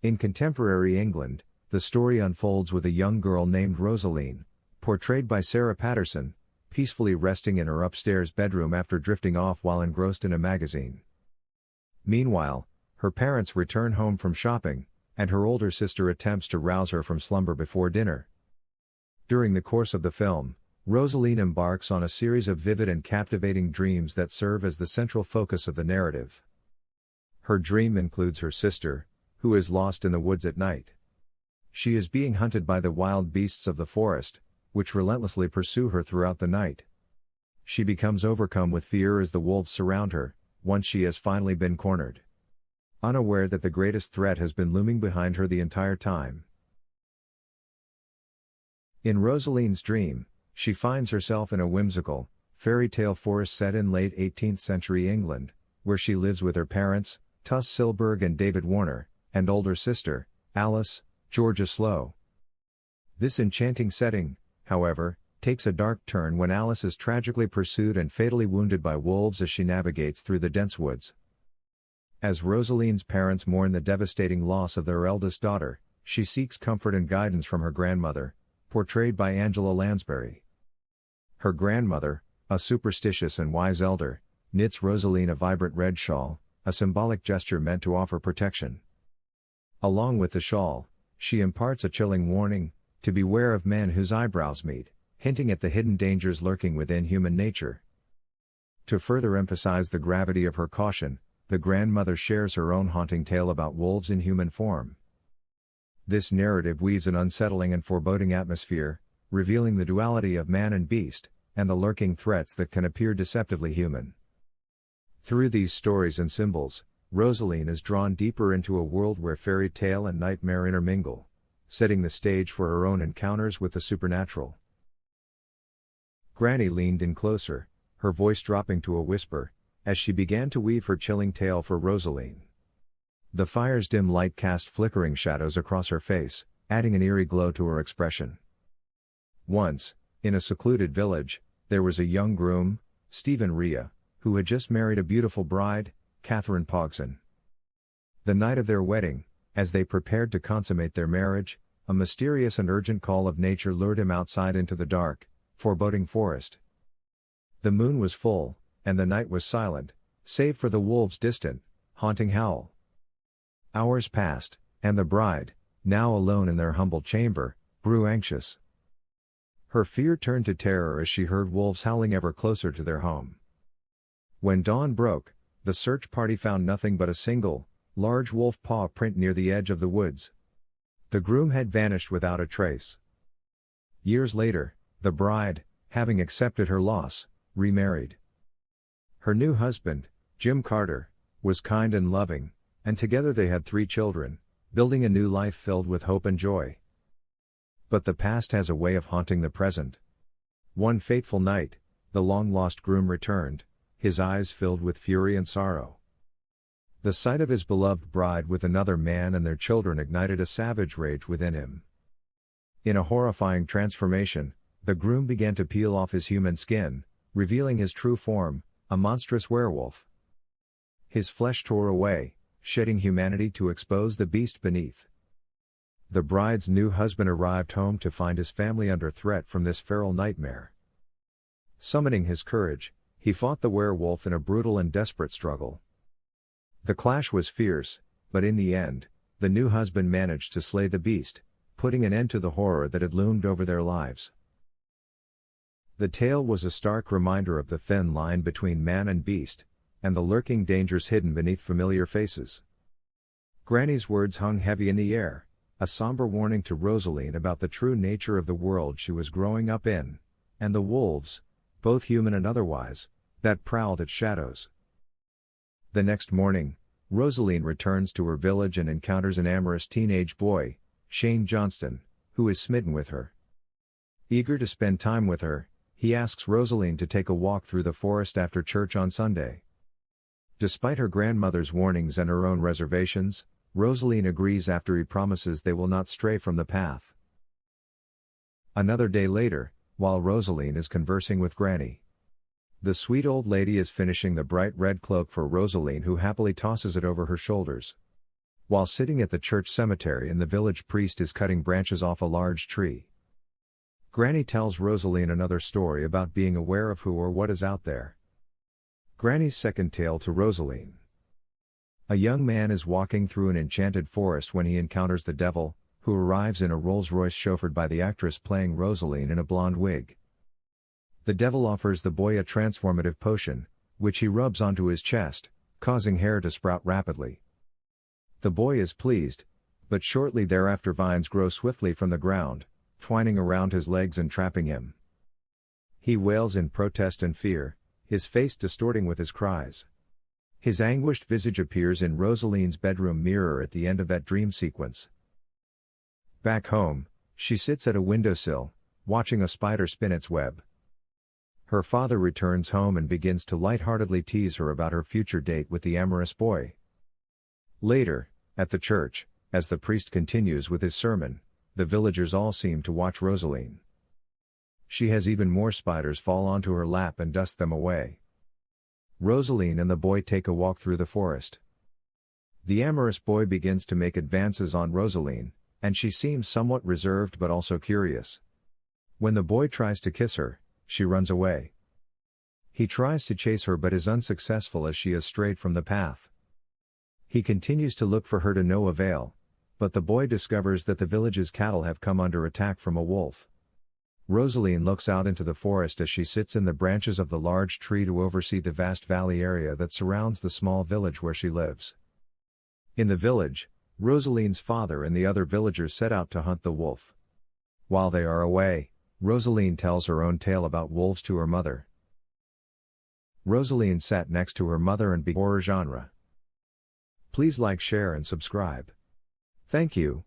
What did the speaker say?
In contemporary England, the story unfolds with a young girl named Rosaline, portrayed by Sarah Patterson, peacefully resting in her upstairs bedroom after drifting off while engrossed in a magazine. Meanwhile, her parents return home from shopping, and her older sister attempts to rouse her from slumber before dinner. During the course of the film, Rosaline embarks on a series of vivid and captivating dreams that serve as the central focus of the narrative. Her dream includes her sister, who is lost in the woods at night. She is being hunted by the wild beasts of the forest, which relentlessly pursue her throughout the night. She becomes overcome with fear as the wolves surround her, once she has finally been cornered. Unaware that the greatest threat has been looming behind her the entire time. In Rosaline's dream, she finds herself in a whimsical, fairy tale forest set in late 18th century England, where she lives with her parents, Tuss Silberg and David Warner, and older sister, Alice, Georgia Slow. This enchanting setting, however, takes a dark turn when Alice is tragically pursued and fatally wounded by wolves as she navigates through the dense woods. As Rosaline's parents mourn the devastating loss of their eldest daughter, she seeks comfort and guidance from her grandmother, portrayed by Angela Lansbury. Her grandmother, a superstitious and wise elder, knits Rosaline a vibrant red shawl, a symbolic gesture meant to offer protection. Along with the shawl, she imparts a chilling warning, to beware of men whose eyebrows meet, hinting at the hidden dangers lurking within human nature. To further emphasize the gravity of her caution, the grandmother shares her own haunting tale about wolves in human form. This narrative weaves an unsettling and foreboding atmosphere, revealing the duality of man and beast, and the lurking threats that can appear deceptively human. Through these stories and symbols, Rosaline is drawn deeper into a world where fairy tale and nightmare intermingle, setting the stage for her own encounters with the supernatural. Granny leaned in closer, her voice dropping to a whisper, as she began to weave her chilling tale for Rosaline. The fire's dim light cast flickering shadows across her face, adding an eerie glow to her expression. Once, in a secluded village, there was a young groom, Stephen Rea, who had just married a beautiful bride, Catherine Pogson. The night of their wedding, as they prepared to consummate their marriage, a mysterious and urgent call of nature lured him outside into the dark, foreboding forest. The moon was full, and the night was silent, save for the wolves' distant, haunting howl. Hours passed, and the bride, now alone in their humble chamber, grew anxious. Her fear turned to terror as she heard wolves howling ever closer to their home. When dawn broke, the search party found nothing but a single, large wolf paw print near the edge of the woods. The groom had vanished without a trace. Years later, the bride, having accepted her loss, remarried. Her new husband, Jim Carter, was kind and loving, and together they had 3 children, building a new life filled with hope and joy. But the past has a way of haunting the present. One fateful night, the long-lost groom returned, his eyes filled with fury and sorrow. The sight of his beloved bride with another man and their children ignited a savage rage within him. In a horrifying transformation, the groom began to peel off his human skin, revealing his true form, a monstrous werewolf. His flesh tore away, shedding humanity to expose the beast beneath. The bride's new husband arrived home to find his family under threat from this feral nightmare. Summoning his courage, he fought the werewolf in a brutal and desperate struggle. The clash was fierce, but in the end, the new husband managed to slay the beast, putting an end to the horror that had loomed over their lives. The tale was a stark reminder of the thin line between man and beast, and the lurking dangers hidden beneath familiar faces. Granny's words hung heavy in the air, a somber warning to Rosaline about the true nature of the world she was growing up in, and the wolves, both human and otherwise, that prowled its shadows. The next morning, Rosaline returns to her village and encounters an amorous teenage boy, Shane Johnston, who is smitten with her. Eager to spend time with her, he asks Rosaline to take a walk through the forest after church on Sunday. Despite her grandmother's warnings and her own reservations, Rosaline agrees after he promises they will not stray from the path. Another day later, while Rosaline is conversing with Granny, the sweet old lady is finishing the bright red cloak for Rosaline, who happily tosses it over her shoulders. While sitting at the church cemetery and the village priest is cutting branches off a large tree. Granny tells Rosaline another story about being aware of who or what is out there. Granny's second tale to Rosaline. A young man is walking through an enchanted forest when he encounters the devil, who arrives in a Rolls-Royce chauffeured by the actress playing Rosaline in a blonde wig. The devil offers the boy a transformative potion, which he rubs onto his chest, causing hair to sprout rapidly. The boy is pleased, but shortly thereafter vines grow swiftly from the ground, twining around his legs and trapping him. He wails in protest and fear, his face distorting with his cries. His anguished visage appears in Rosaline's bedroom mirror at the end of that dream sequence. Back home, she sits at a windowsill, watching a spider spin its web. Her father returns home and begins to lightheartedly tease her about her future date with the amorous boy. Later, at the church, as the priest continues with his sermon, the villagers all seem to watch Rosaline. She has even more spiders fall onto her lap and dust them away. Rosaline and the boy take a walk through the forest. The amorous boy begins to make advances on Rosaline, and she seems somewhat reserved but also curious. When the boy tries to kiss her, she runs away. He tries to chase her but is unsuccessful as she has strayed from the path. He continues to look for her to no avail, but the boy discovers that the village's cattle have come under attack from a wolf. Rosaline looks out into the forest as she sits in the branches of the large tree to oversee the vast valley area that surrounds the small village where she lives. In the village, Rosaline's father and the other villagers set out to hunt the wolf. While they are away, Rosaline tells her own tale about wolves to her mother. Rosaline sat next to her mother and began horror genre. Please like, share and subscribe. Thank you.